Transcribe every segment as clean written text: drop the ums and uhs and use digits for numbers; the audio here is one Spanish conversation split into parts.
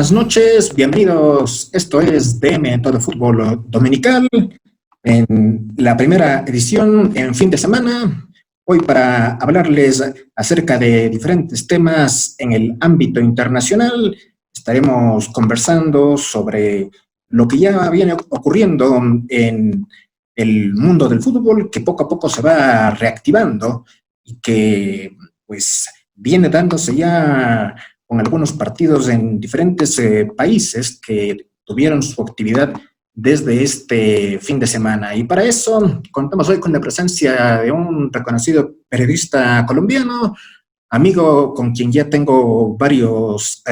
buenas noches, bienvenidos. Esto es DM Todo Fútbol Dominical, en la primera edición en fin de semana. Hoy para hablarles acerca de diferentes temas en el ámbito internacional, estaremos conversando sobre lo que ya viene ocurriendo en el mundo del fútbol, que poco a poco se va reactivando y que pues viene dándose ya con algunos partidos en diferentes países que tuvieron su actividad desde este fin de semana. Y para eso contamos hoy con la presencia de un reconocido periodista colombiano, amigo con quien ya tengo varios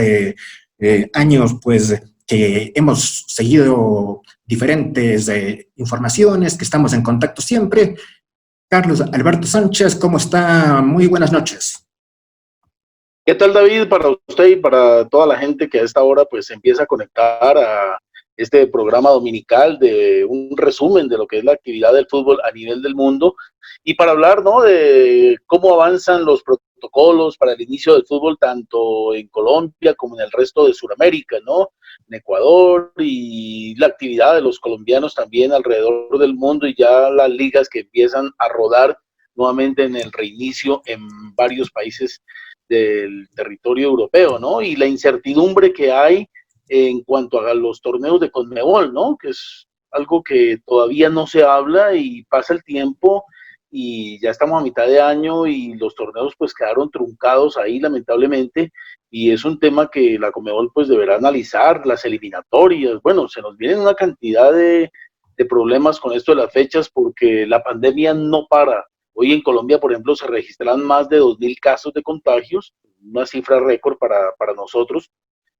años, pues que hemos seguido diferentes informaciones, que estamos en contacto siempre. Carlos Alberto Sánchez, ¿cómo está? Muy buenas noches. ¿Qué tal, David? Para usted y para toda la gente que a esta hora pues se empieza a conectar a este programa dominical de un resumen de lo que es la actividad del fútbol a nivel del mundo y para hablar, ¿no?, de cómo avanzan los protocolos para el inicio del fútbol tanto en Colombia como en el resto de Sudamérica, ¿no?, en Ecuador, y la actividad de los colombianos también alrededor del mundo y ya las ligas que empiezan a rodar nuevamente en el reinicio en varios países del territorio europeo, ¿no? Y la incertidumbre que hay en cuanto a los torneos de Conmebol, ¿no? Que es algo que todavía no se habla y pasa el tiempo y ya estamos a mitad de año y los torneos pues quedaron truncados ahí lamentablemente, y es un tema que la Conmebol pues deberá analizar, las eliminatorias. Bueno, se nos vienen una cantidad de problemas con esto de las fechas porque la pandemia no para. Hoy en Colombia, por ejemplo, se registran más de 2.000 casos de contagios, una cifra récord para nosotros,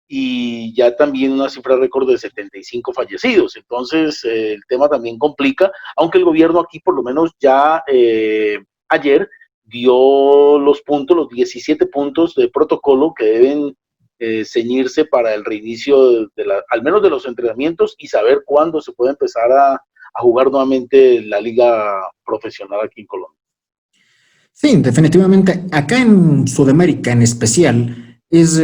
y ya también una cifra récord de 75 fallecidos. Entonces, el tema también complica, aunque el gobierno aquí por lo menos ya ayer dio los puntos, los 17 puntos de protocolo que deben ceñirse para el reinicio al menos de los entrenamientos y saber cuándo se puede empezar a jugar nuevamente la liga profesional aquí en Colombia. Sí, definitivamente. Acá en Sudamérica en especial es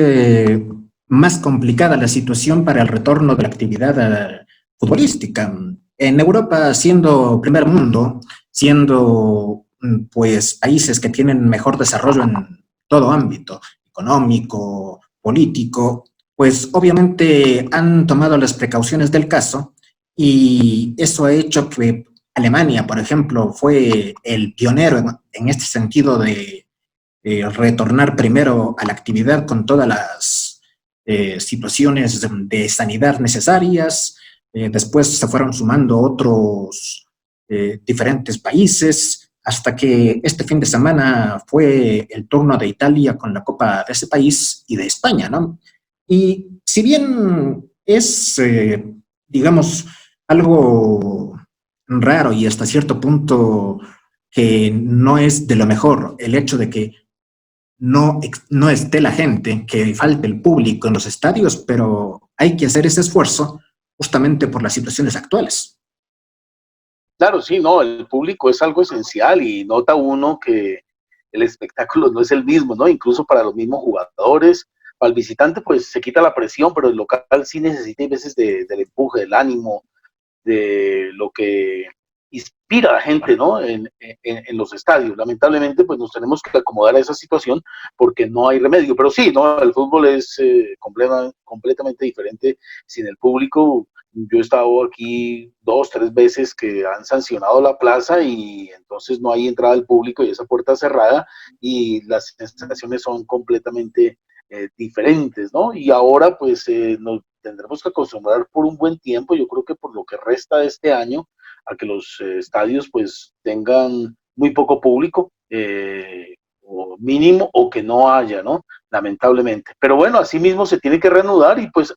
más complicada la situación para el retorno de la actividad futbolística. En Europa, siendo primer mundo, siendo pues países que tienen mejor desarrollo en todo ámbito, económico, político, pues obviamente han tomado las precauciones del caso y eso ha hecho que Alemania, por ejemplo, fue el pionero en este sentido de retornar primero a la actividad con todas las situaciones de sanidad necesarias. Después se fueron sumando otros diferentes países, hasta que este fin de semana fue el turno de Italia con la Copa de ese país y de España, ¿no? Y si bien es, digamos, algo raro y hasta cierto punto que no es de lo mejor el hecho de que no esté la gente, que falte el público en los estadios, pero hay que hacer ese esfuerzo justamente por las situaciones actuales. Claro, sí, no, el público es algo esencial y nota uno que el espectáculo no es el mismo, ¿no? Incluso para los mismos jugadores, para el visitante pues se quita la presión, pero el local sí necesita a veces del empuje, del ánimo, de lo que inspira a la gente, ¿no?, en los estadios. Lamentablemente, pues nos tenemos que acomodar a esa situación porque no hay remedio. Pero sí, ¿no?, el fútbol es completamente diferente sin el público. Yo he estado aquí 2, 3 veces que han sancionado la plaza y entonces no hay entrada al público y esa puerta cerrada y las sensaciones son completamente diferentes, ¿no? Y ahora pues nos tendremos que acostumbrar por un buen tiempo, yo creo que por lo que resta de este año, a que los estadios pues tengan muy poco público, o mínimo, o que no haya, ¿no? Lamentablemente. Pero bueno, así mismo se tiene que reanudar y pues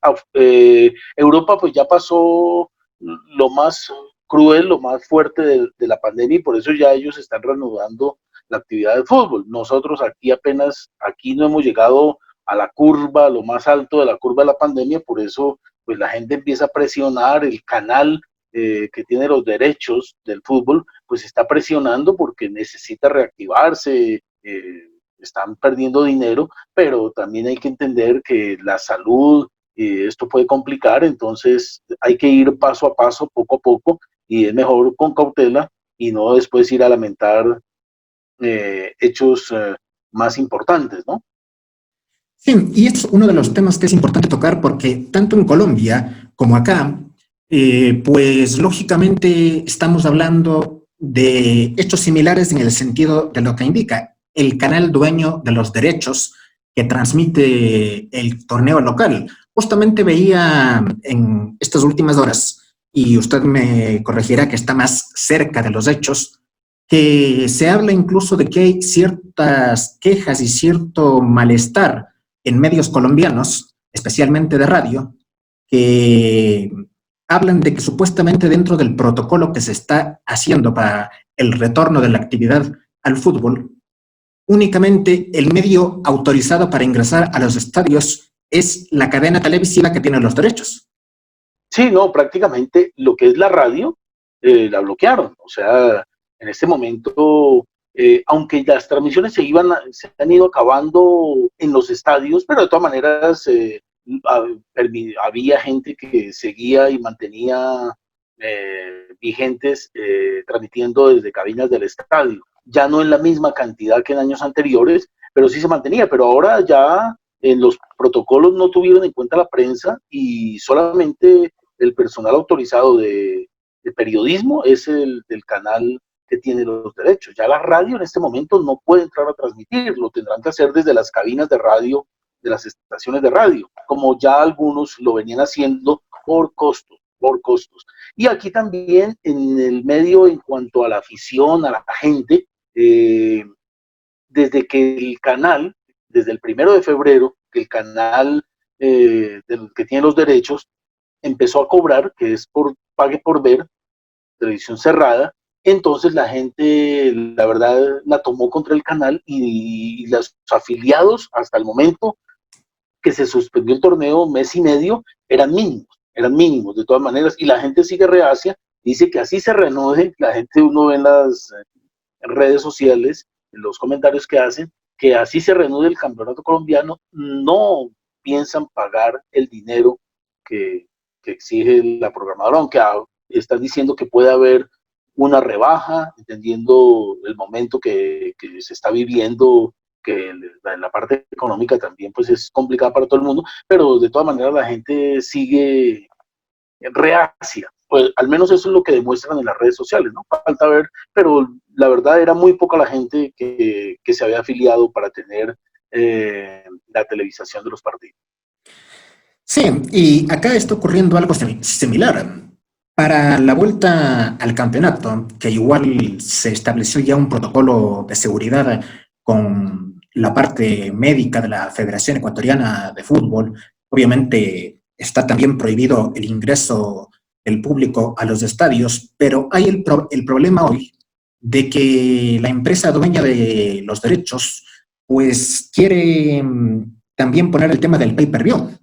Europa pues ya pasó lo más cruel, lo más fuerte de la pandemia y por eso ya ellos están reanudando la actividad de fútbol. Nosotros aquí no hemos llegado a la curva, a lo más alto de la curva de la pandemia, por eso pues la gente empieza a presionar, el canal que tiene los derechos del fútbol, pues está presionando porque necesita reactivarse, están perdiendo dinero, pero también hay que entender que la salud esto puede complicar, entonces hay que ir paso a paso, poco a poco, y es mejor con cautela y no después ir a lamentar hechos más importantes, ¿no? Sí, y es uno de los temas que es importante tocar porque tanto en Colombia como acá, pues lógicamente estamos hablando de hechos similares en el sentido de lo que indica el canal dueño de los derechos que transmite el torneo local. Justamente veía en estas últimas horas, y usted me corregirá que está más cerca de los hechos, que se habla incluso de que hay ciertas quejas y cierto malestar en medios colombianos, especialmente de radio, que hablan de que supuestamente dentro del protocolo que se está haciendo para el retorno de la actividad al fútbol, únicamente el medio autorizado para ingresar a los estadios es la cadena televisiva que tiene los derechos. Sí, no, prácticamente lo que es la radio la bloquearon. O sea, en este momento, aunque las transmisiones se han ido acabando en los estadios, pero de todas maneras había gente que seguía y mantenía vigentes transmitiendo desde cabinas del estadio. Ya no en la misma cantidad que en años anteriores, pero sí se mantenía. Pero ahora ya en los protocolos no tuvieron en cuenta la prensa y solamente el personal autorizado de periodismo es el del canal que tiene los derechos. Ya la radio en este momento no puede entrar a transmitir, lo tendrán que hacer desde las cabinas de radio, de las estaciones de radio, como ya algunos lo venían haciendo por costos, por costos. Y aquí también en el medio, en cuanto a la afición, a la gente, desde que el canal, desde el 1 de febrero, que el canal del que tiene los derechos, empezó a cobrar, que es por pague por ver, televisión cerrada, entonces la gente, la verdad, la tomó contra el canal y los afiliados hasta el momento que se suspendió el torneo, mes y medio, eran mínimos de todas maneras, y la gente sigue reacia, dice que así se reanude, la gente uno ve en las redes sociales, en los comentarios que hacen, que así se reanude el campeonato colombiano, no piensan pagar el dinero que, que exige la programadora, aunque están diciendo que puede haber una rebaja, entendiendo el momento que se está viviendo, que la parte económica también pues es complicada para todo el mundo, pero de todas maneras la gente sigue reacia. Pues al menos eso es lo que demuestran en las redes sociales, ¿no? Falta ver, pero la verdad era muy poca la gente que se había afiliado para tener la televisación de los partidos. Sí, y acá está ocurriendo algo similar. Para la vuelta al campeonato, que igual se estableció ya un protocolo de seguridad con la parte médica de la Federación Ecuatoriana de Fútbol, obviamente está también prohibido el ingreso del público a los estadios, pero hay el problema hoy de que la empresa dueña de los derechos pues quiere también poner el tema del pay-per-view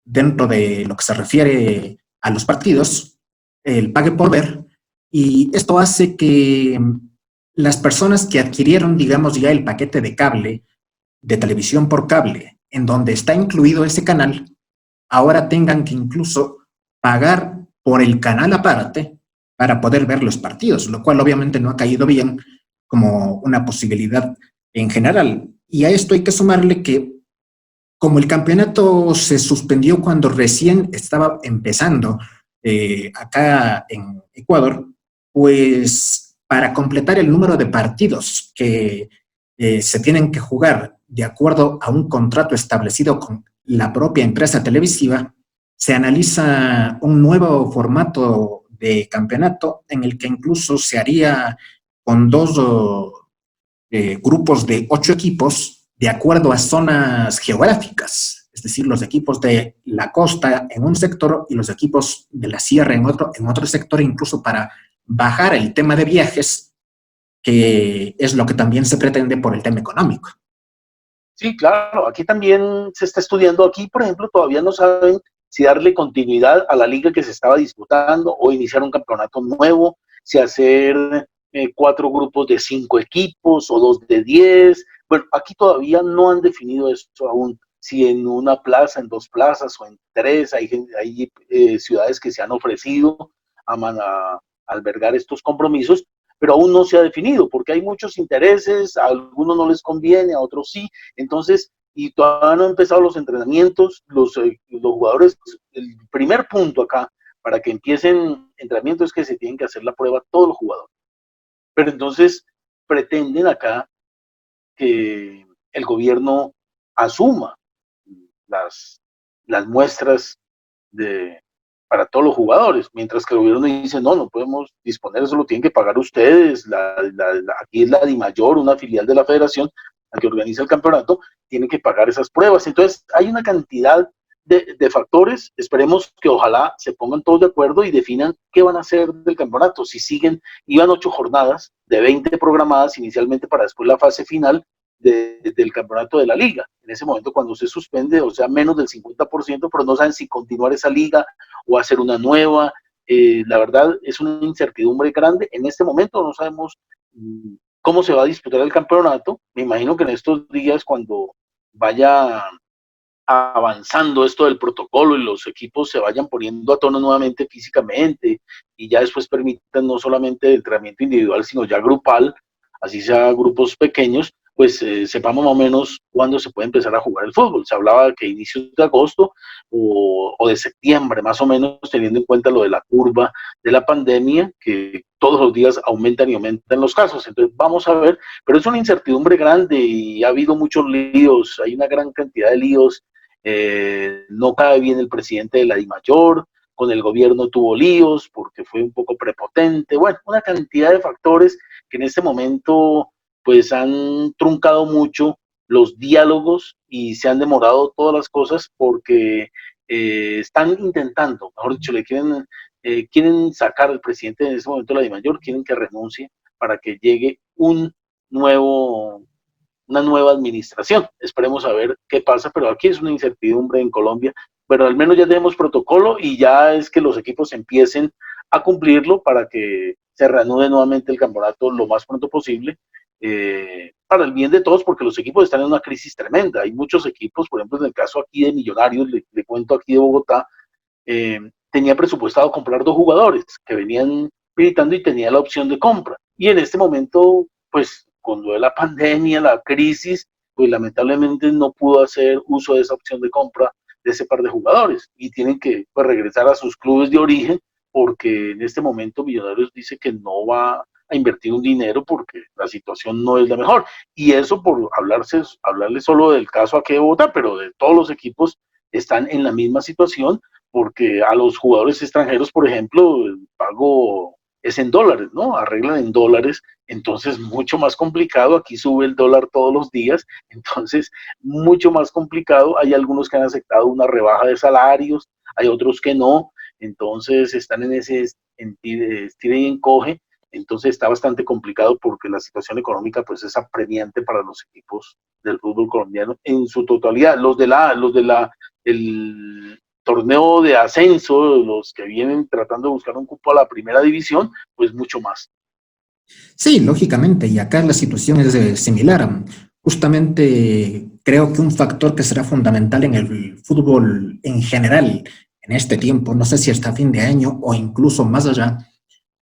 dentro de lo que se refiere a los partidos, el pague por ver, y esto hace que las personas que adquirieron, digamos, ya el paquete de cable, de televisión por cable, en donde está incluido ese canal, ahora tengan que incluso pagar por el canal aparte para poder ver los partidos, lo cual obviamente no ha caído bien como una posibilidad en general. Y a esto hay que sumarle que como el campeonato se suspendió cuando recién estaba empezando acá en Ecuador, pues para completar el número de partidos que se tienen que jugar de acuerdo a un contrato establecido con la propia empresa televisiva, se analiza un nuevo formato de campeonato en el que incluso se haría con dos grupos de 8 equipos de acuerdo a zonas geográficas, es decir, los equipos de la costa en un sector y los equipos de la sierra en otro sector, incluso para bajar el tema de viajes, que es lo que también se pretende por el tema económico. Sí, claro, aquí también se está estudiando. Aquí, por ejemplo, todavía no saben si darle continuidad a la liga que se estaba disputando o iniciar un campeonato nuevo, si hacer 4 grupos de 5 equipos o 2 de 10. Bueno, aquí todavía no han definido eso aún. si en una plaza, en 2 plazas o en 3, hay ciudades que se han ofrecido a albergar estos compromisos, pero aún no se ha definido, porque hay muchos intereses, a algunos no les conviene, a otros sí. Entonces, y todavía no han empezado los entrenamientos, los jugadores. El primer punto acá para que empiecen entrenamientos es que se tienen que hacer la prueba todos los jugadores, pero entonces pretenden acá que el gobierno asuma las muestras para todos los jugadores, mientras que el gobierno dice, no podemos disponer, eso lo tienen que pagar ustedes, aquí es la DIMAYOR, una filial de la federación, la que organiza el campeonato, tiene que pagar esas pruebas. Entonces hay una cantidad de factores. Esperemos que ojalá se pongan todos de acuerdo y definan qué van a hacer del campeonato. Si iban 8 jornadas de 20 programadas inicialmente para después la fase final del campeonato de la liga. En ese momento cuando se suspende, o sea, menos del 50%, pero no saben si continuar esa liga o hacer una nueva. La verdad es una incertidumbre grande. En este momento no sabemos cómo se va a disputar el campeonato. Me imagino que en estos días, cuando vaya avanzando esto del protocolo y los equipos se vayan poniendo a tono nuevamente físicamente y ya después permitan no solamente el entrenamiento individual, sino ya grupal, así sea grupos pequeños, pues sepamos más o menos cuándo se puede empezar a jugar el fútbol. Se hablaba que inicios de agosto o de septiembre, más o menos, teniendo en cuenta lo de la curva de la pandemia, que todos los días aumentan y aumentan los casos. Entonces vamos a ver, pero es una incertidumbre grande y ha habido muchos líos, hay una gran cantidad de líos. No cae bien el presidente de la DIMAYOR, con el gobierno tuvo líos porque fue un poco prepotente, bueno, una cantidad de factores que en este momento pues han truncado mucho los diálogos y se han demorado todas las cosas porque están intentando, mejor dicho, quieren sacar al presidente en ese momento de la DIMAYOR, quieren que renuncie para que llegue una nueva administración. Esperemos a ver qué pasa, pero aquí es una incertidumbre en Colombia, pero al menos ya tenemos protocolo y ya es que los equipos empiecen a cumplirlo para que se reanude nuevamente el campeonato lo más pronto posible, para el bien de todos, porque los equipos están en una crisis tremenda. Hay muchos equipos, por ejemplo, en el caso aquí de Millonarios, le cuento aquí de Bogotá, tenía presupuestado comprar 2 jugadores que venían militando y tenía la opción de compra. Y en este momento, pues, con lo de la pandemia, la crisis, pues lamentablemente no pudo hacer uso de esa opción de compra de ese par de jugadores y tienen que pues, regresar a sus clubes de origen, porque en este momento Millonarios dice que no va a invertir un dinero porque la situación no es la mejor. Y eso por hablarle solo del caso aquí de Bogotá, pero de todos los equipos están en la misma situación, porque a los jugadores extranjeros, por ejemplo, el pago es en dólares, ¿no? Arreglan en dólares, entonces mucho más complicado. Aquí sube el dólar todos los días, entonces mucho más complicado. Hay algunos que han aceptado una rebaja de salarios, hay otros que no, entonces están en ese estira y encoge. Entonces está bastante complicado porque la situación económica pues es apremiante para los equipos del fútbol colombiano en su totalidad. Los de el torneo de ascenso, los que vienen tratando de buscar un cupo a la primera división, pues mucho más. Sí, lógicamente, y acá la situación es similar. Justamente creo que un factor que será fundamental en el fútbol en general en este tiempo, no sé si hasta fin de año o incluso más allá,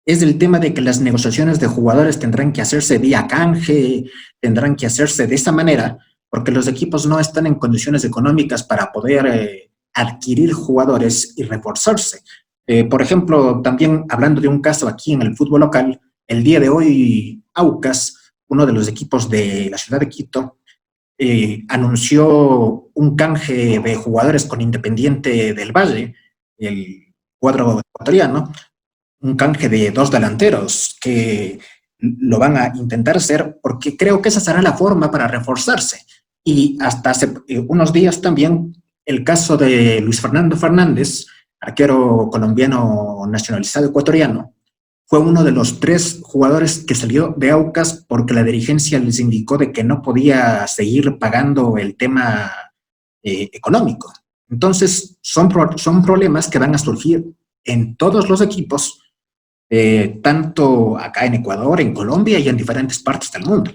es el tema de que las negociaciones de jugadores tendrán que hacerse vía canje, tendrán que hacerse de esa manera, porque los equipos no están en condiciones económicas para poder adquirir jugadores y reforzarse. Por ejemplo, también hablando de un caso aquí en el fútbol local, el día de hoy Aucas, uno de los equipos de la ciudad de Quito, anunció un canje de jugadores con Independiente del Valle, el cuadro ecuatoriano, un canje de 2 delanteros que lo van a intentar hacer porque creo que esa será la forma para reforzarse. Y hasta hace unos días también el caso de Luis Fernando Fernández, arquero colombiano nacionalizado ecuatoriano, fue uno de los 3 jugadores que salió de Aucas porque la dirigencia les indicó de que no podía seguir pagando el tema económico. Entonces, son problemas que van a surgir en todos los equipos, tanto acá en Ecuador, en Colombia y en diferentes partes del mundo.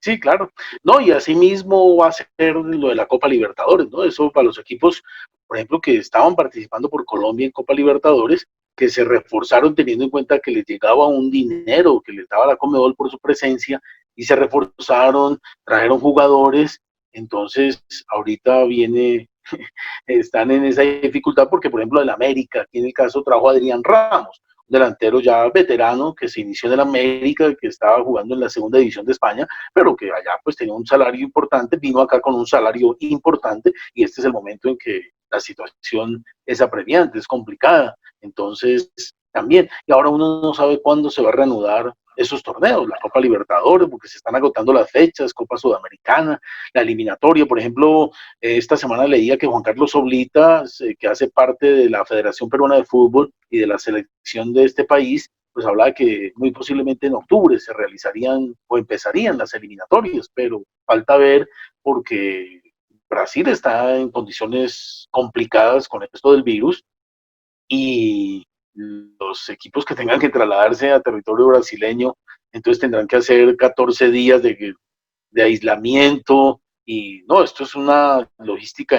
Sí, claro. No, y así mismo va a ser lo de la Copa Libertadores, ¿no? Eso para los equipos, por ejemplo, que estaban participando por Colombia en Copa Libertadores, que se reforzaron teniendo en cuenta que les llegaba un dinero que les daba la Conmebol por su presencia, y se reforzaron, trajeron jugadores, entonces ahorita viene, están en esa dificultad porque, por ejemplo, el América, aquí en el caso trajo a Adrián Ramos, un delantero ya veterano que se inició en el América, que estaba jugando en la segunda división de España, pero que allá pues tenía un salario importante, vino acá con un salario importante, y este es el momento en que la situación es apremiante, es complicada, entonces también, y ahora uno no sabe cuándo se va a reanudar esos torneos, la Copa Libertadores, porque se están agotando las fechas, Copa Sudamericana, la eliminatoria, por ejemplo, esta semana leía que Juan Carlos Oblita, que hace parte de la Federación Peruana de Fútbol y de la selección de este país, pues hablaba que muy posiblemente en octubre se realizarían o empezarían las eliminatorias, pero falta ver porque Brasil está en condiciones complicadas con esto del virus, y los equipos que tengan que trasladarse a territorio brasileño, entonces tendrán que hacer 14 días de aislamiento, y no, esto es una logística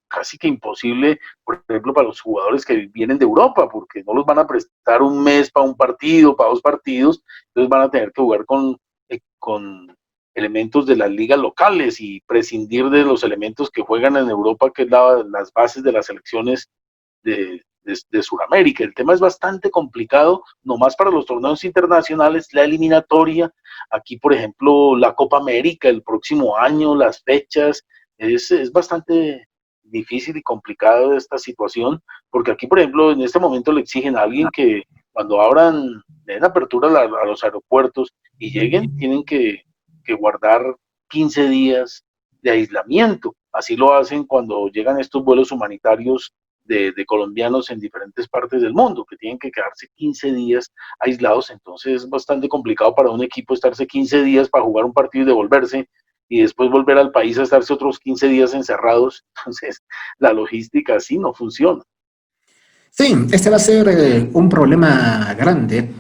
casi que imposible, por ejemplo, para los jugadores que vienen de Europa, porque no los van a prestar un mes para un partido, para dos partidos, entonces van a tener que jugar con elementos de las ligas locales y prescindir de los elementos que juegan en Europa, que es las bases de las selecciones de Sudamérica. El tema es bastante complicado, nomás para los torneos internacionales, la eliminatoria, aquí por ejemplo la Copa América el próximo año, las fechas, es bastante difícil y complicado esta situación, porque aquí por ejemplo en este momento le exigen a alguien que cuando abran, den apertura a los aeropuertos y lleguen, tienen que guardar 15 días de aislamiento. Así lo hacen cuando llegan estos vuelos humanitarios de colombianos en diferentes partes del mundo, que tienen que quedarse 15 días aislados, entonces es bastante complicado para un equipo estarse 15 días para jugar un partido y devolverse, y después volver al país a estarse otros 15 días encerrados, entonces la logística así no funciona. Sí, este va a ser un problema grande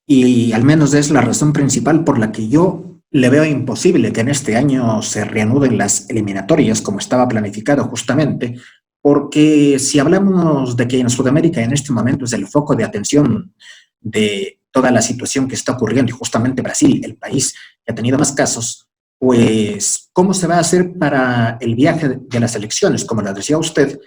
y al menos es la razón principal por la que yo le veo imposible que en este año se reanuden las eliminatorias como estaba planificado justamente, porque si hablamos de que en Sudamérica en este momento es el foco de atención de toda la situación que está ocurriendo y justamente Brasil, el país que ha tenido más casos, pues ¿cómo se va a hacer para el viaje de las elecciones, como lo decía usted?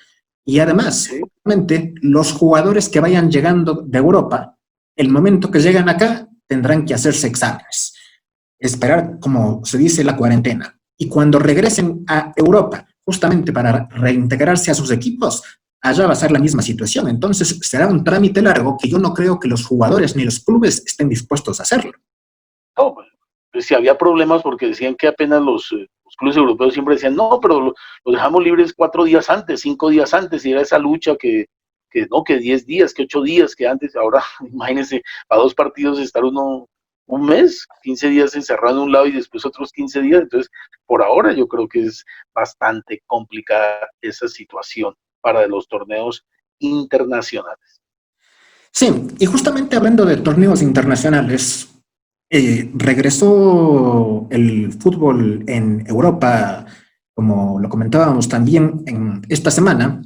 Y además, ¿Sí? justamente, los jugadores que vayan llegando de Europa, el momento que llegan acá, tendrán que hacerse exámenes, esperar, como se dice, la cuarentena. Y cuando regresen a Europa, justamente para reintegrarse a sus equipos, allá va a ser la misma situación. Entonces, será un trámite largo que yo no creo que los jugadores ni los clubes estén dispuestos a hacerlo. No, pues, si había problemas porque decían que apenas los clubes europeos siempre decían, no, pero los dejamos libres 4 días antes, 5 días antes, y era esa lucha que no, que 10 días, que 8 días, que antes, ahora imagínense, a dos partidos estar uno un mes, 15 días encerrado en un lado y después otros 15 días, entonces por ahora yo creo que es bastante complicada esa situación para los torneos internacionales. Sí, y justamente hablando de torneos internacionales, regresó el fútbol en Europa, como lo comentábamos también en esta semana.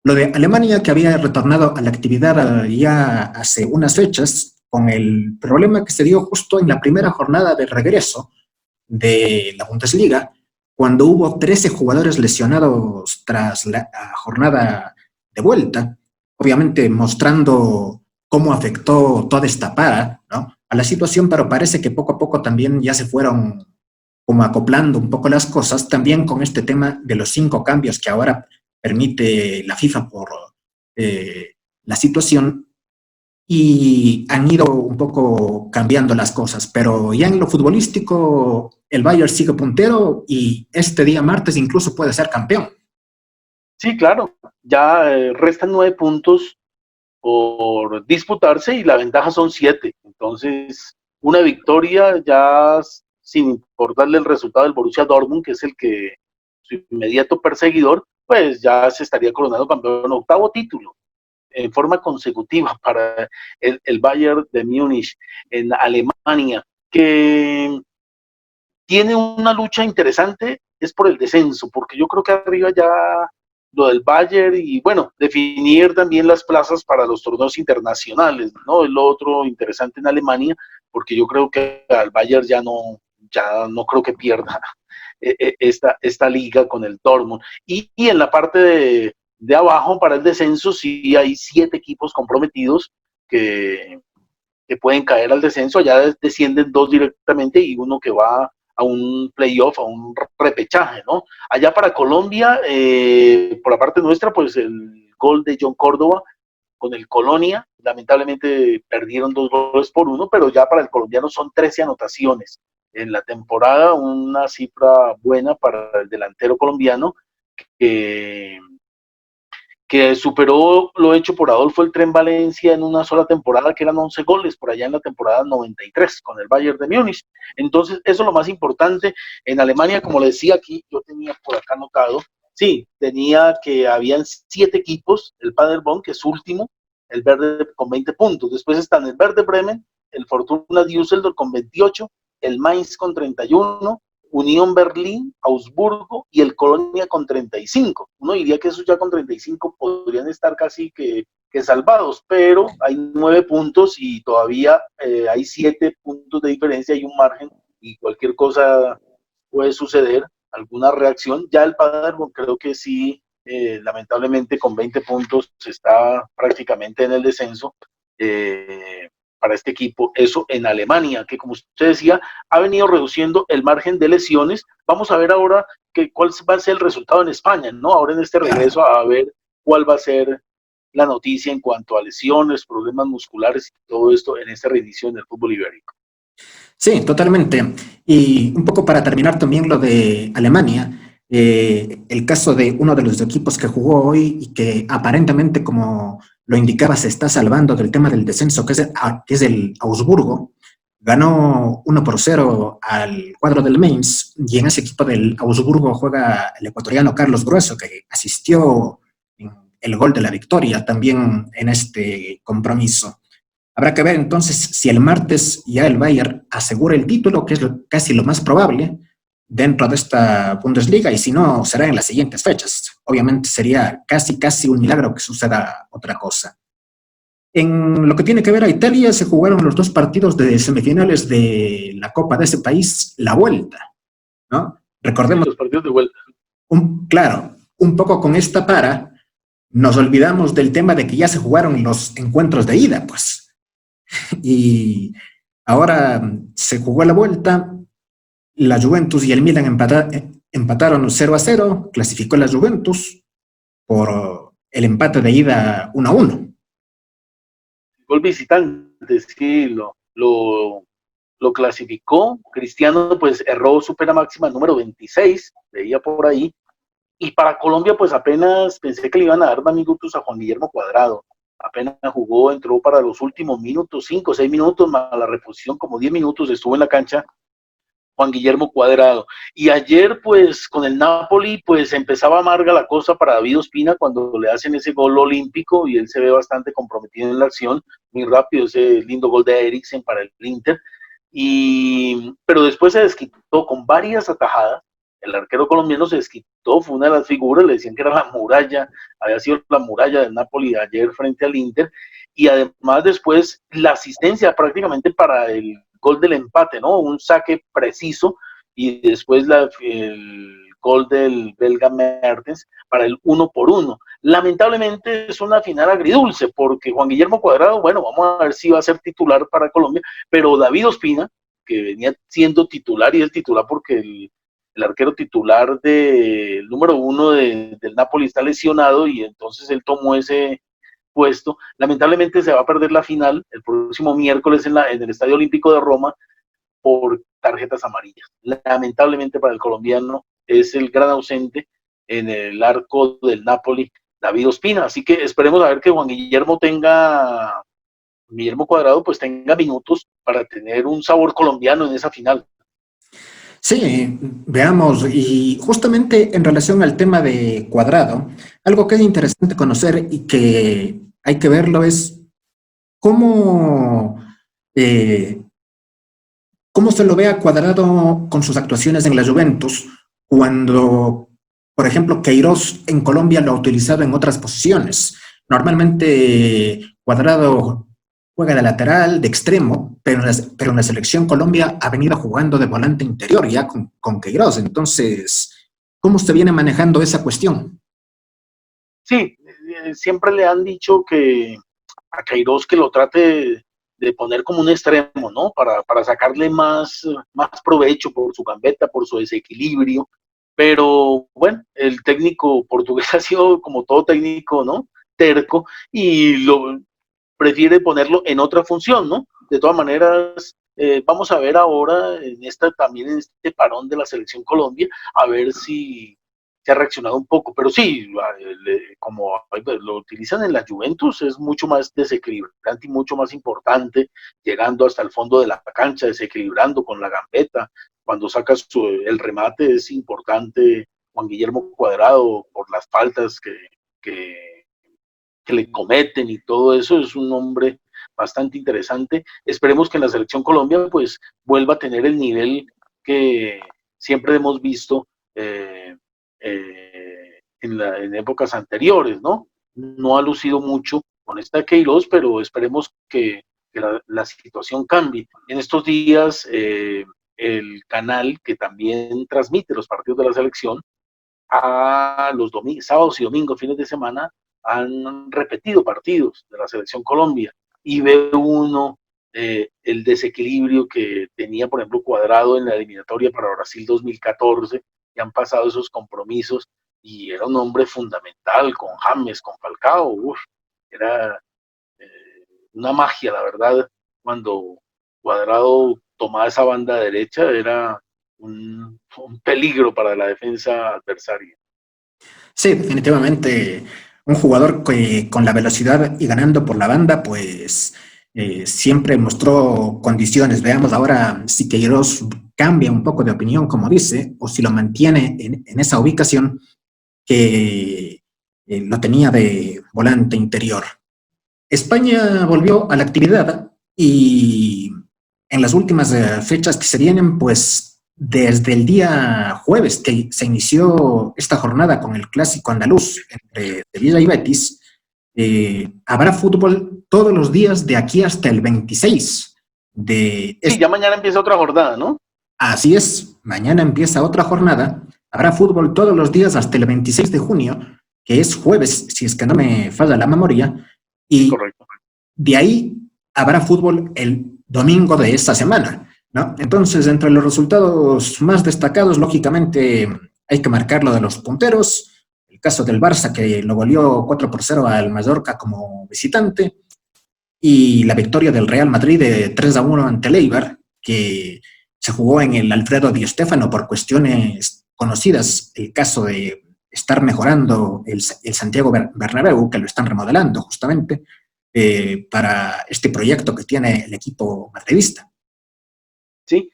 Lo de Alemania, que había retornado a la actividad ya hace unas fechas, con el problema que se dio justo en la primera jornada de regreso de la Bundesliga, cuando hubo 13 jugadores lesionados tras la jornada de vuelta, obviamente mostrando cómo afectó toda esta para, ¿no?, a la situación, pero parece que poco a poco también ya se fueron como acoplando un poco las cosas, también con este tema de los 5 cambios que ahora permite la FIFA por la situación, y han ido un poco cambiando las cosas, pero ya en lo futbolístico el Bayern sigue puntero y este día martes incluso puede ser campeón. Sí, claro, ya restan 9 puntos por disputarse y la ventaja son 7. Entonces, una victoria ya sin importarle el resultado del Borussia Dortmund, que es el que su inmediato perseguidor, pues ya se estaría coronando campeón, octavo título en forma consecutiva para el Bayern de Múnich en Alemania, que tiene una lucha interesante, es por el descenso, porque yo creo que arriba ya lo del Bayern y bueno, definir también las plazas para los torneos internacionales, ¿no? Es lo otro interesante en Alemania, porque yo creo que al Bayern ya no creo que pierda esta liga con el Dortmund. Y en la parte de abajo para el descenso sí hay 7 equipos comprometidos que pueden caer al descenso, allá descienden 2 directamente y uno que va a un playoff, a un repechaje, ¿no? Allá para Colombia, por la parte nuestra, pues el gol de John Córdoba con el Colonia, lamentablemente perdieron 2-1, pero ya para el colombiano son 13 anotaciones en la temporada, una cifra buena para el delantero colombiano, que que superó lo hecho por Adolfo el Tren Valencia en una sola temporada, que eran 11 goles por allá en la temporada 93 con el Bayern de Múnich. Entonces, eso es lo más importante. En Alemania, como le decía aquí, yo tenía por acá anotado, sí, tenía que habían 7 equipos, el Paderborn, que es último, el Verde con 20 puntos. Después están el Verde Bremen, el Fortuna Düsseldorf con 28, el Mainz con 31, Unión Berlín, Augsburgo y el Colonia con 35. Uno diría que esos ya con 35 podrían estar casi que salvados, pero hay 9 puntos y todavía hay 7 puntos de diferencia, hay un margen y cualquier cosa puede suceder, alguna reacción. Ya el Paderborn creo que sí, lamentablemente con 20 puntos está prácticamente en el descenso. Para este equipo, eso en Alemania, que como usted decía, ha venido reduciendo el margen de lesiones. Vamos a ver ahora cuál va a ser el resultado en España, ¿no? Ahora en este regreso a ver cuál va a ser la noticia en cuanto a lesiones, problemas musculares y todo esto en este reinicio en el fútbol ibérico. Sí, totalmente. Y un poco para terminar también lo de Alemania, el caso de uno de los equipos que jugó hoy y que aparentemente, como lo indicaba, se está salvando del tema del descenso, que es el Augsburgo, ganó 1-0 al cuadro del Mainz y en ese equipo del Augsburgo juega el ecuatoriano Carlos Grueso, que asistió en el gol de la victoria también en este compromiso. Habrá que ver entonces si el martes ya el Bayern asegura el título, que es casi lo más probable dentro de esta Bundesliga, y si no, será en las siguientes fechas. Obviamente sería casi un milagro que suceda otra cosa. En lo que tiene que ver a Italia, se jugaron los 2 partidos de semifinales de la Copa de ese país, la vuelta, ¿no? Recordemos, los partidos de vuelta. Claro, un poco con esta nos olvidamos del tema de que ya se jugaron los encuentros de ida, pues. Y ahora se jugó la vuelta, la Juventus y el Milan empataron 0-0, clasificó la Juventus por el empate de ida 1-1. Gol visitante, sí, lo clasificó. Cristiano pues erró supera máxima número 26, veía por ahí. Y para Colombia pues apenas pensé que le iban a dar más minutos a Juan Guillermo Cuadrado. Apenas jugó, entró para los últimos minutos, 5 o 6 minutos, más la reposición, como 10 minutos estuvo en la cancha Juan Guillermo Cuadrado. Y ayer, pues, con el Napoli, pues empezaba amarga la cosa para David Ospina cuando le hacen ese gol olímpico y él se ve bastante comprometido en la acción, muy rápido, ese lindo gol de Eriksen para el Inter. Pero después se desquitó con varias atajadas. El arquero colombiano se desquitó, fue una de las figuras, le decían que era la muralla, había sido la muralla del Napoli de ayer frente al Inter, y además después la asistencia prácticamente para el gol del empate, ¿no? Un saque preciso y después el gol del belga Mertens para el 1-1. Lamentablemente es una final agridulce porque Juan Guillermo Cuadrado, bueno, vamos a ver si va a ser titular para Colombia, pero David Ospina, que venía siendo titular y es titular porque el arquero titular del número 1 del Napoli está lesionado y entonces él tomó ese puesto. Lamentablemente se va a perder la final el próximo miércoles en el Estadio Olímpico de Roma por tarjetas amarillas. Lamentablemente para el colombiano es el gran ausente en el arco del Napoli, David Ospina. Así que esperemos a ver que Guillermo Cuadrado pues tenga minutos para tener un sabor colombiano en esa final. Sí, veamos, y justamente en relación al tema de Cuadrado, algo que es interesante conocer y que hay que verlo es cómo, eh, ¿Cómo se lo ve a Cuadrado con sus actuaciones en la Juventus cuando, por ejemplo, Queiroz en Colombia lo ha utilizado en otras posiciones? Normalmente Cuadrado juega de lateral, de extremo, pero en la selección Colombia ha venido jugando de volante interior ya con Queiroz. Entonces, ¿cómo se viene manejando esa cuestión? Sí, siempre le han dicho que a Queiroz que lo trate de poner como un extremo, ¿no? Para sacarle más provecho por su gambeta, por su desequilibrio. Pero bueno, el técnico portugués ha sido como todo técnico, ¿no? Terco, y lo prefiere ponerlo en otra función, ¿no? De todas maneras, vamos a ver ahora también en este parón de la selección Colombia, a ver si se ha reaccionado un poco, pero sí, como lo utilizan en la Juventus, es mucho más desequilibrante y mucho más importante, llegando hasta el fondo de la cancha, desequilibrando con la gambeta, cuando sacas el remate es importante Juan Guillermo Cuadrado por las faltas que que le cometen y todo eso, es un hombre bastante interesante. Esperemos que en la selección Colombia pues vuelva a tener el nivel que siempre hemos visto en épocas anteriores, ¿no? No ha lucido mucho con esta Queiroz, pero esperemos que la situación cambie. En estos días, el canal que también transmite los partidos de la selección a los sábados y domingos, fines de semana, han repetido partidos de la selección Colombia y ve uno el desequilibrio que tenía, por ejemplo, Cuadrado en la eliminatoria para Brasil 2014, y han pasado esos compromisos y era un hombre fundamental con James, con Falcao, era una magia, la verdad, cuando Cuadrado tomaba esa banda derecha, era un peligro para la defensa adversaria. Sí, definitivamente un jugador que con la velocidad y ganando por la banda, pues siempre mostró condiciones. Veamos ahora si Queiroz cambia un poco de opinión, como dice, o si lo mantiene en esa ubicación que lo tenía de volante interior. España volvió a la actividad y en las últimas fechas que se vienen, pues desde el día jueves que se inició esta jornada con el clásico andaluz entre Sevilla y Betis, habrá fútbol todos los días de aquí hasta el 26 de Sí, este. ya mañana empieza otra jornada, ¿no? Así es, mañana empieza otra jornada, habrá fútbol todos los días hasta el 26 de junio, que es jueves, si es que no me falla la memoria, y Correcto. de ahí habrá fútbol el domingo de esta semana, ¿no? Entonces, entre los resultados más destacados, lógicamente, hay que marcar lo de los punteros, el caso del Barça, que lo goleó 4-0 al Mallorca como visitante, y la victoria del Real Madrid de 3-1 ante el Eibar, que se jugó en el Alfredo Di Stéfano por cuestiones conocidas, el caso de estar mejorando el Santiago Bernabéu, que lo están remodelando justamente, para este proyecto que tiene el equipo madridista. Sí,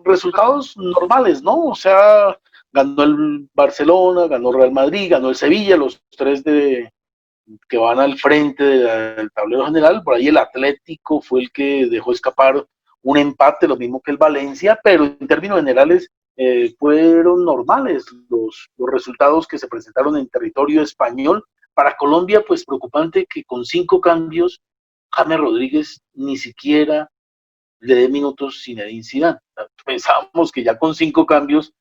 resultados normales, ¿no? O sea, ganó el Barcelona, ganó Real Madrid, ganó el Sevilla, los tres que van al frente del tablero general. Por ahí el Atlético fue el que dejó escapar un empate, lo mismo que el Valencia, pero en términos generales fueron normales los resultados que se presentaron en territorio español. Para Colombia, pues preocupante que con 5 cambios, James Rodríguez ni siquiera le dé minutos Zinedine Zidane. Pensábamos que ya con 5 cambios,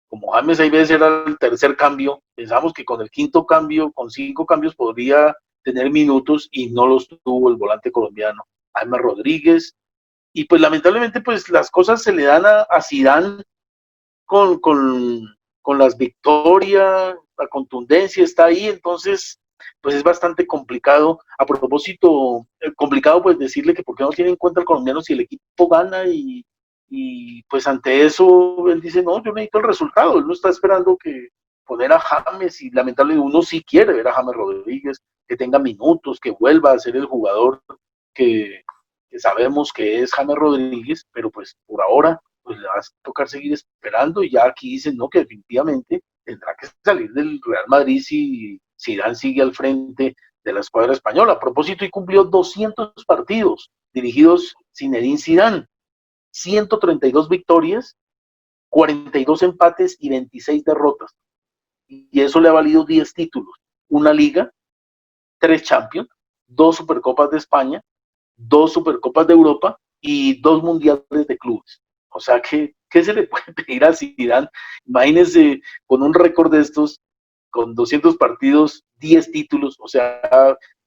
como James seis veces era el tercer cambio, pensamos que con el quinto cambio, con 5 cambios, podría tener minutos y no los tuvo el volante colombiano, James Rodríguez. Y pues lamentablemente pues las cosas se le dan a Zidane con, con, con las victorias, la contundencia está ahí, entonces pues es bastante complicado. A propósito, complicado pues decirle que por qué no tiene en cuenta al colombiano si el equipo gana y pues ante eso él dice, no, yo necesito el resultado, él no está esperando que poner a James y lamentablemente uno sí quiere ver a James Rodríguez, que tenga minutos, que vuelva a ser el jugador que, que sabemos que es James Rodríguez, pero pues por ahora pues le va a tocar seguir esperando y ya aquí dicen no, que definitivamente tendrá que salir del Real Madrid si Zidane sigue al frente de la escuadra española. A propósito, y cumplió 200 partidos dirigidos Zinedine Zidane. 132 victorias, 42 empates y 26 derrotas. Y eso le ha valido 10 títulos, una liga, 3 Champions, 2 Supercopas de España, 2 Supercopas de Europa y 2 Mundiales de Clubes. O sea, ¿qué se le puede pedir a Zidane? Imagínense con un récord de estos, con 200 partidos, 10 títulos, o sea,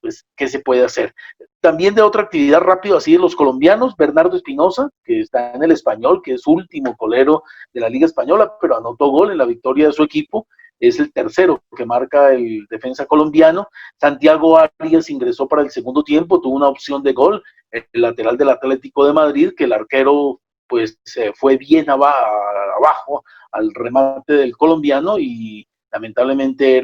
pues, ¿qué se puede hacer? También de otra actividad rápido, así de los colombianos, Bernardo Espinosa, que está en el Español, que es último golero de la Liga Española, pero anotó gol en la victoria de su equipo, es el tercero que marca el defensa colombiano. Santiago Arias ingresó para el segundo tiempo, tuvo una opción de gol, el lateral del Atlético de Madrid, que el arquero pues fue bien abajo al remate del colombiano y lamentablemente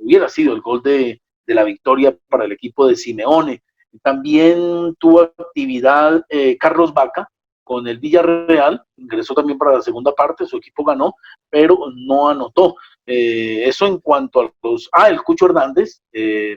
hubiera sido el gol de la victoria para el equipo de Simeone. También tuvo actividad Carlos Vaca con el Villarreal, ingresó también para la segunda parte, su equipo ganó, pero no anotó. Eso en cuanto a los... el Cucho Hernández,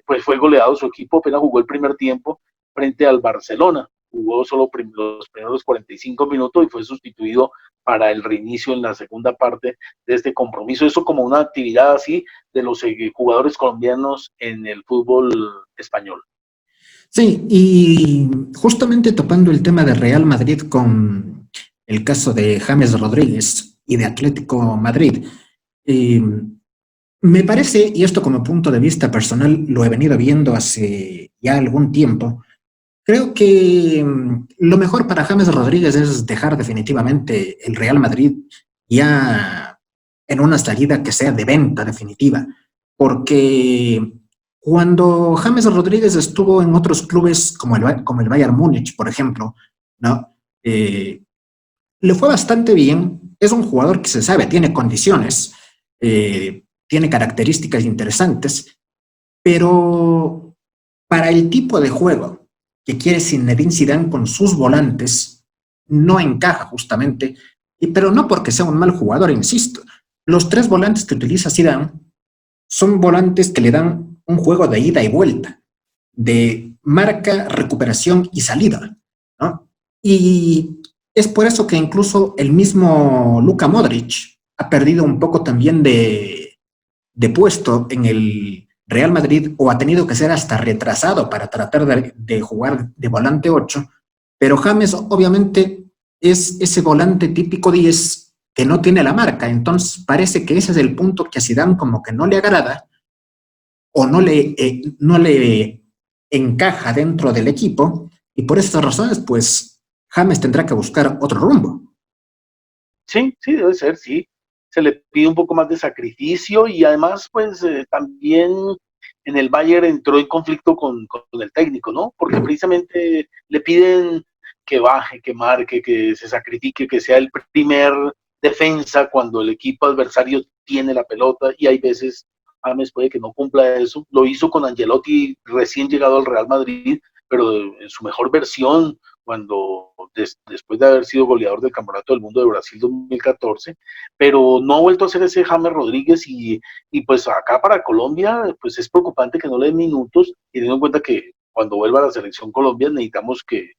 pues fue goleado su equipo, apenas jugó el primer tiempo frente al Barcelona, jugó solo los primeros 45 minutos y fue sustituido para el reinicio en la segunda parte de este compromiso. Eso como una actividad así de los jugadores colombianos en el fútbol español. Sí, y justamente topando el tema de Real Madrid con el caso de James Rodríguez y de Atlético Madrid, eh, me parece, y esto como punto de vista personal lo he venido viendo hace ya algún tiempo, creo que lo mejor para James Rodríguez es dejar definitivamente el Real Madrid ya en una salida que sea de venta definitiva, porque cuando James Rodríguez estuvo en otros clubes como el Bayern Múnich, por ejemplo, ¿no? Le fue bastante bien, es un jugador que se sabe, tiene condiciones, tiene características interesantes, pero para el tipo de juego que quiere Zinedine Zidane con sus volantes, no encaja justamente, pero no porque sea un mal jugador, insisto. Los 3 volantes que utiliza Zidane son volantes que le dan un juego de ida y vuelta, de marca, recuperación y salida, ¿no? Y es por eso que incluso el mismo Luka Modric ha perdido un poco también de puesto en el Real Madrid o ha tenido que ser hasta retrasado para tratar de jugar de volante 8, pero James obviamente es ese volante típico 10 que no tiene la marca, entonces parece que ese es el punto que a Zidane como que no le agrada o no le encaja dentro del equipo y por estas razones pues James tendrá que buscar otro rumbo. Sí, sí, debe ser, sí. Se le pide un poco más de sacrificio y además, pues también en el Bayern entró en conflicto con el técnico, ¿no? Porque precisamente le piden que baje, que marque, que se sacrifique, que sea el primer defensa cuando el equipo adversario tiene la pelota y hay veces James puede que no cumpla eso. Lo hizo con Ancelotti recién llegado al Real Madrid, pero en su mejor versión cuando después de haber sido goleador del Campeonato del Mundo de Brasil 2014, pero no ha vuelto a ser ese James Rodríguez y pues acá para Colombia pues es preocupante que no le den minutos, teniendo en cuenta que cuando vuelva a la selección Colombia necesitamos que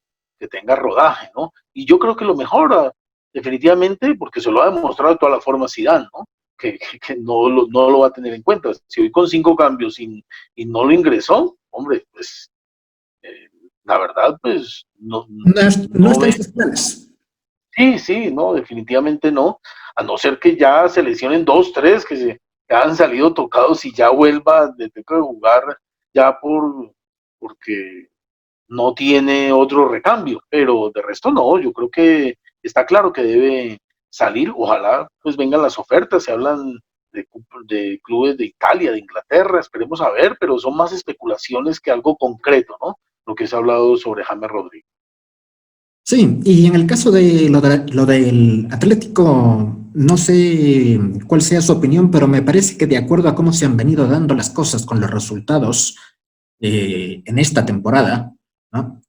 tenga rodaje, ¿no? Y yo creo que lo mejora definitivamente porque se lo ha demostrado de todas las formas Zidane, ¿no? Que no lo va a tener en cuenta. Si hoy con 5 cambios y no lo ingresó, hombre, pues la verdad, pues No no está en ve. sus planes. Sí, sí, no, definitivamente no. A no ser que ya se lesionen 2, 3, que han salido tocados y ya vuelva de tener que jugar ya porque no tiene otro recambio. Pero de resto no, yo creo que está claro que debe salir. Ojalá pues vengan las ofertas, se hablan de clubes de Italia, de Inglaterra, esperemos a ver, pero son más especulaciones que algo concreto, ¿no? Lo que se ha hablado sobre James Rodríguez. Sí, y en el caso de lo del Atlético, no sé cuál sea su opinión, pero me parece que de acuerdo a cómo se han venido dando las cosas con los resultados en esta temporada, ¿no?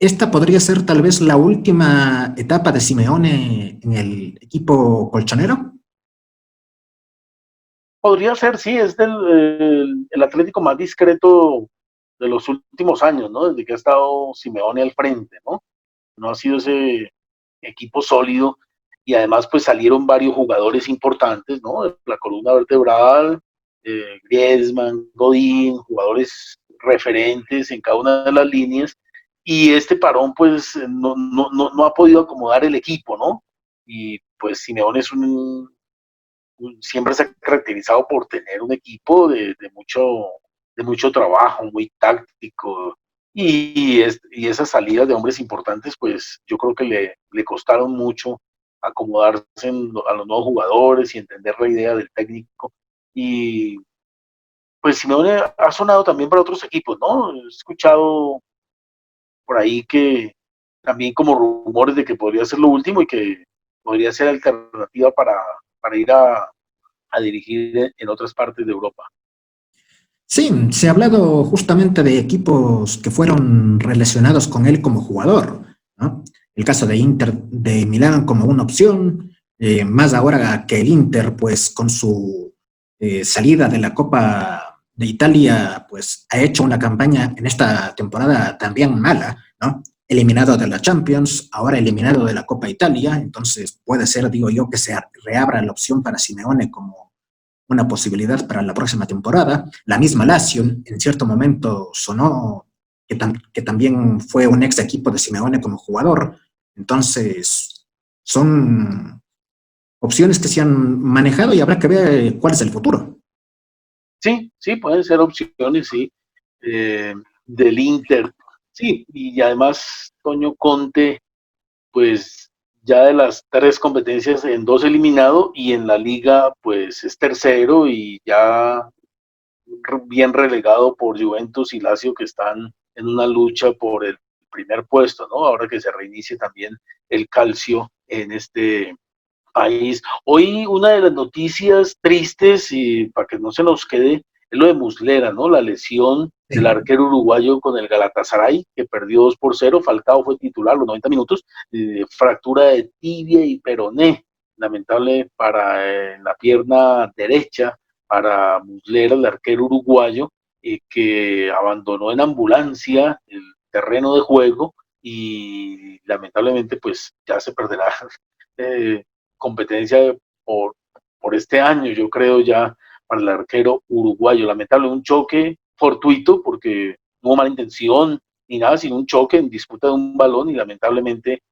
Esta podría ser tal vez la última etapa de Simeone en el equipo colchonero. Podría ser, sí, es el Atlético más discreto de los últimos años, ¿no? Desde que ha estado Simeone al frente, ¿no? no ha sido ese equipo sólido, y además pues salieron varios jugadores importantes, ¿no? La columna vertebral, Griezmann, Godín, jugadores referentes en cada una de las líneas, y este parón pues no ha podido acomodar el equipo, ¿no? Y pues Simeone es siempre se ha caracterizado por tener un equipo de mucho trabajo, muy táctico, y esas salidas de hombres importantes, pues yo creo que le costaron mucho acomodarse a los nuevos jugadores y entender la idea del técnico. Y pues Simeone ha sonado también para otros equipos, ¿no? He escuchado por ahí que también como rumores de que podría ser lo último y que podría ser alternativa para ir a dirigir en otras partes de Europa. Sí, se ha hablado justamente de equipos que fueron relacionados con él como jugador, ¿no? El caso de Inter de Milán como una opción, más ahora que el Inter, pues con su salida de la Copa de Italia, pues ha hecho una campaña en esta temporada también mala, ¿no? Eliminado de la Champions, ahora eliminado de la Copa Italia, entonces puede ser, digo yo, que se reabra la opción para Simeone como una posibilidad para la próxima temporada. La misma Lazio en cierto momento sonó que también fue un ex equipo de Simeone como jugador. Entonces, son opciones que se han manejado y habrá que ver cuál es el futuro. Sí, sí, pueden ser opciones, sí, del Inter. Sí, y además Toño Conte, pues ya de las tres competencias en dos eliminado, y en la liga pues es tercero y ya bien relegado por Juventus y Lazio, que están en una lucha por el primer puesto, ¿no? Ahora que se reinicie también el calcio en este país. Hoy una de las noticias tristes, y para que no se nos quede, es lo de Muslera, ¿no? La lesión del Sí. arquero uruguayo con el Galatasaray, que perdió 2-0. Falcao fue titular los 90 minutos, fractura de tibia y peroné, lamentable para la pierna derecha, para Muslera, el arquero uruguayo, que abandonó en ambulancia el terreno de juego, y lamentablemente pues ya se perderá competencia por, por este año, yo creo, ya para el arquero uruguayo. Lamentable, un choque fortuito, porque no hubo mala intención ni nada, sino un choque en disputa de un balón, y lamentablemente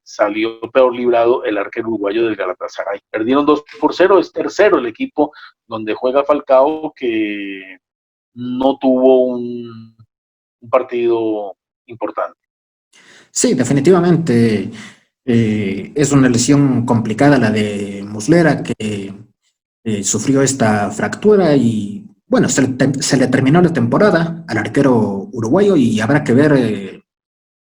salió peor librado el arquero uruguayo del Galatasaray. Perdieron 2-0, es tercero el equipo donde juega Falcao, que no tuvo un partido importante. Sí, definitivamente es una lesión complicada la de Muslera, que sufrió esta fractura y bueno, se le terminó la temporada al arquero uruguayo y habrá que ver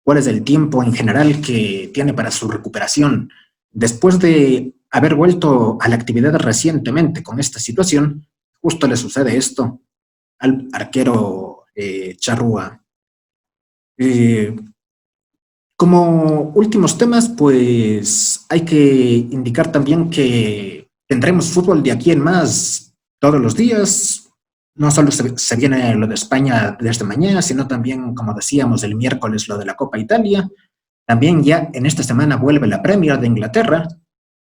cuál es el tiempo en general que tiene para su recuperación. Después de haber vuelto a la actividad recientemente con esta situación, justo le sucede esto al arquero Charrúa. Eh, Como últimos temas, pues hay que indicar también que tendremos fútbol de aquí en más todos los días. No solo se viene lo de España desde mañana, sino también, como decíamos, el miércoles lo de la Copa Italia. También ya en esta semana vuelve la Premier de Inglaterra.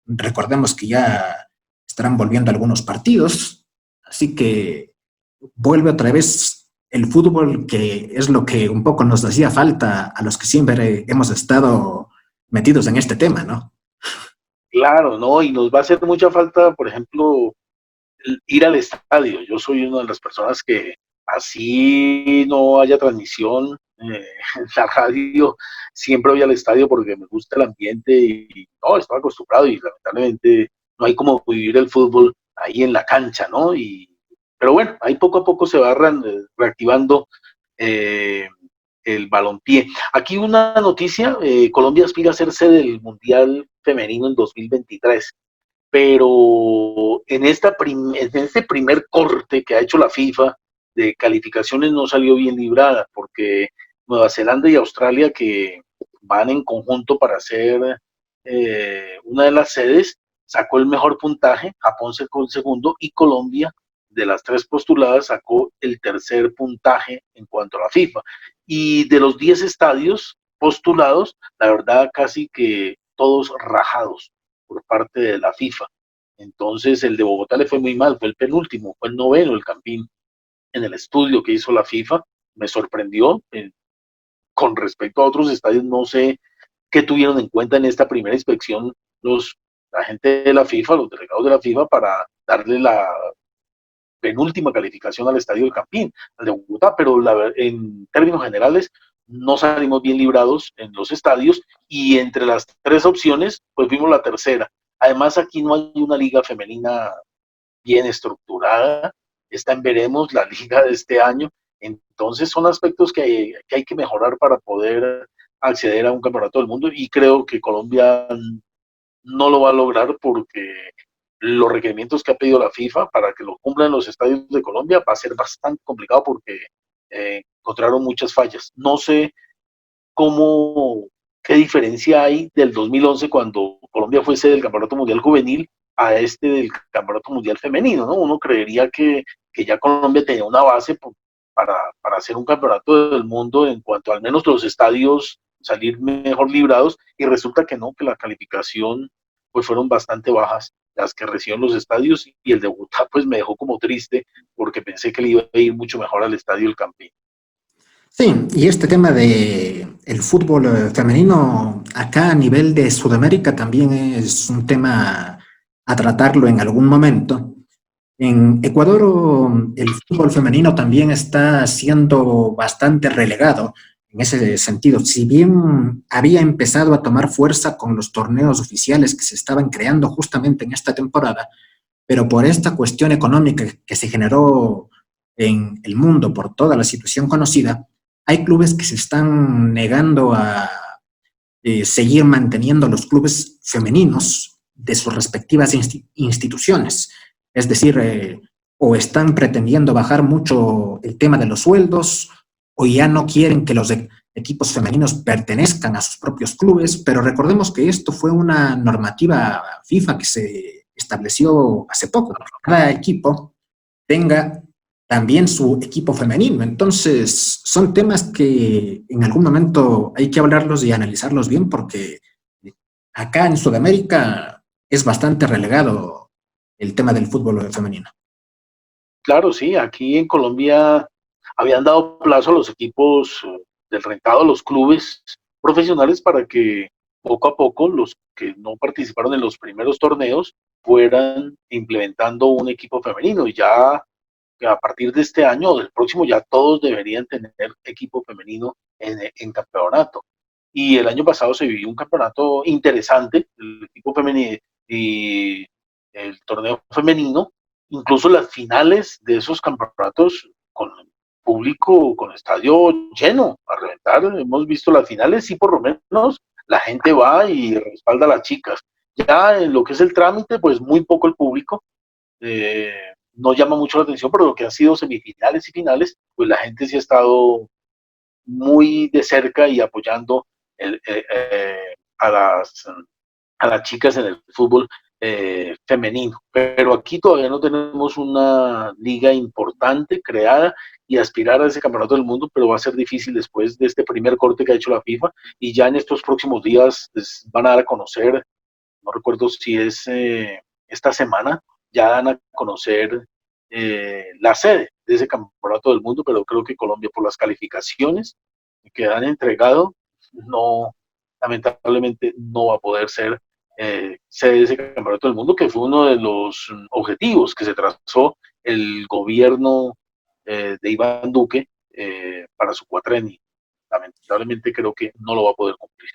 Recordemos que ya estarán volviendo algunos partidos, así que vuelve otra vez el fútbol, que es lo que un poco nos hacía falta a los que siempre hemos estado metidos en este tema, ¿no? Claro, ¿no? Y nos va a hacer mucha falta, por ejemplo, ir al estadio. Yo soy una de las personas que, así no haya transmisión en la radio, siempre voy al estadio porque me gusta el ambiente, y no, estoy acostumbrado, y lamentablemente no hay como vivir el fútbol ahí en la cancha, ¿no? Pero bueno, ahí poco a poco se va reactivando eh, el balompié. Aquí una noticia: Colombia aspira a ser sede del Mundial Femenino en 2023, pero en este primer corte que ha hecho la FIFA de calificaciones no salió bien librada, porque Nueva Zelanda y Australia, que van en conjunto para ser una de las sedes, sacó el mejor puntaje, Japón sacó el segundo, y Colombia, de las tres postuladas, sacó el tercer puntaje en cuanto a la FIFA. Y de los 10 estadios postulados, la verdad casi que todos rajados por parte de la FIFA. Entonces el de Bogotá le fue muy mal, fue el penúltimo, fue el noveno el Campín en el estudio que hizo la FIFA. Me sorprendió. Con respecto a otros estadios, no sé qué tuvieron en cuenta en esta primera inspección la gente de la FIFA, los delegados de la FIFA, para darle la penúltima calificación al estadio del Campín, al de Bogotá, pero en términos generales no salimos bien librados en los estadios y entre las tres opciones, pues vimos la tercera. Además, aquí no hay una liga femenina bien estructurada, está en veremos la liga de este año, entonces son aspectos que hay que mejorar para poder acceder a un campeonato del mundo y creo que Colombia no lo va a lograr porque los requerimientos que ha pedido la FIFA para que lo cumplan los estadios de Colombia va a ser bastante complicado porque encontraron muchas fallas. No sé cómo, qué diferencia hay del 2011 cuando Colombia fue sede del Campeonato Mundial Juvenil a este del Campeonato Mundial Femenino, ¿no? Uno creería que ya Colombia tenía una base para hacer un campeonato del mundo en cuanto al menos los estadios salir mejor librados y resulta que no, que la calificación pues fueron bastante bajas las que reciben los estadios y el de Bogotá pues me dejó como triste porque pensé que le iba a ir mucho mejor al estadio El Campín. Sí, y este tema de el fútbol femenino acá a nivel de Sudamérica también es un tema a tratarlo en algún momento. En Ecuador el fútbol femenino también está siendo bastante relegado en ese sentido. Si bien había empezado a tomar fuerza con los torneos oficiales que se estaban creando justamente en esta temporada, pero por esta cuestión económica que se generó en el mundo por toda la situación conocida, hay clubes que se están negando a seguir manteniendo los clubes femeninos de sus respectivas instituciones. Es decir, o están pretendiendo bajar mucho el tema de los sueldos, o ya no quieren que los equipos femeninos pertenezcan a sus propios clubes, pero recordemos que esto fue una normativa FIFA que se estableció hace poco. Cada equipo tenga también su equipo femenino. Entonces, son temas que en algún momento hay que hablarlos y analizarlos bien porque acá en Sudamérica es bastante relegado el tema del fútbol femenino. Claro, sí, aquí en Colombia habían dado plazo a los equipos del rentado, a los clubes profesionales para que poco a poco los que no participaron en los primeros torneos fueran implementando un equipo femenino y ya a partir de este año o del próximo ya todos deberían tener equipo femenino en campeonato. Y el año pasado se vivió un campeonato interesante, el equipo femenino y el torneo femenino, incluso las finales de esos campeonatos con público, con estadio lleno, a reventar. Hemos visto las finales y por lo menos la gente va y respalda a las chicas. Ya en lo que es el trámite, pues muy poco el público. No llama mucho la atención, pero lo que han sido semifinales y finales, pues la gente sí ha estado muy de cerca y apoyando a, a las chicas en el fútbol femenino. Pero aquí todavía no tenemos una liga importante creada y aspirar a ese campeonato del mundo, pero va a ser difícil después de este primer corte que ha hecho la FIFA y ya en estos próximos días pues, van a dar a conocer, no recuerdo si es esta semana, ya dan a conocer la sede de ese campeonato del mundo, pero creo que Colombia por las calificaciones que han entregado, no, lamentablemente no va a poder ser sede de ese campeonato del mundo, que fue uno de los objetivos que se trazó el gobierno de Iván Duque para su cuatrenio. Lamentablemente creo que no lo va a poder cumplir.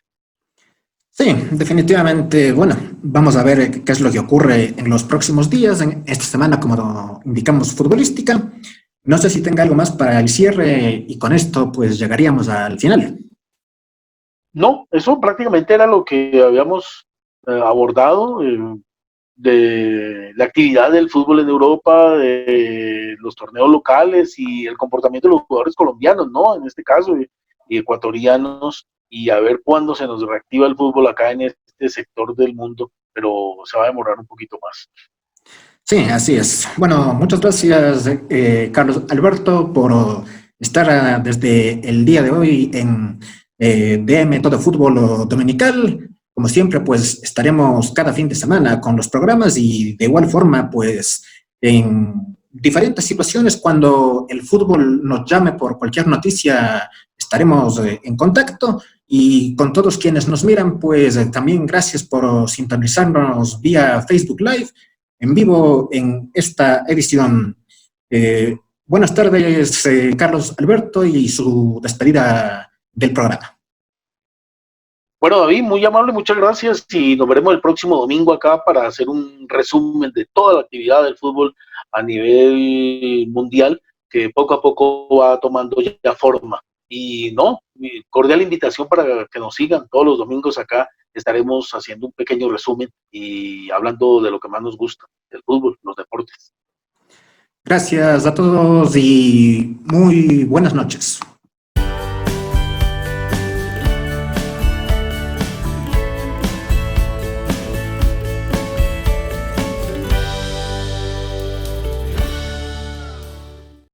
Sí, definitivamente. Bueno, vamos a ver qué es lo que ocurre en los próximos días, en esta semana, como indicamos, futbolística. No sé si tenga algo más para el cierre y con esto pues llegaríamos al final. No, eso prácticamente era lo que habíamos abordado de la actividad del fútbol en Europa, de los torneos locales y el comportamiento de los jugadores colombianos, ¿no? En este caso, y ecuatorianos, y a ver cuándo se nos reactiva el fútbol acá en este sector del mundo, pero se va a demorar un poquito más. Sí, así es. Bueno, muchas gracias, Carlos Alberto, por estar desde el día de hoy en de Método Fútbol Dominical. Como siempre, pues estaremos cada fin de semana con los programas y de igual forma, pues en diferentes situaciones, cuando el fútbol nos llame por cualquier noticia, estaremos en contacto. Y con todos quienes nos miran, pues también gracias por sintonizarnos vía Facebook Live en vivo en esta edición. Buenas tardes, Carlos Alberto, y su despedida del programa. Bueno, David, muy amable, muchas gracias y nos veremos el próximo domingo acá para hacer un resumen de toda la actividad del fútbol a nivel mundial que poco a poco va tomando ya forma. Y no, mi cordial invitación para que nos sigan todos los domingos acá. Estaremos haciendo un pequeño resumen y hablando de lo que más nos gusta, el fútbol, los deportes. Gracias a todos y muy buenas noches.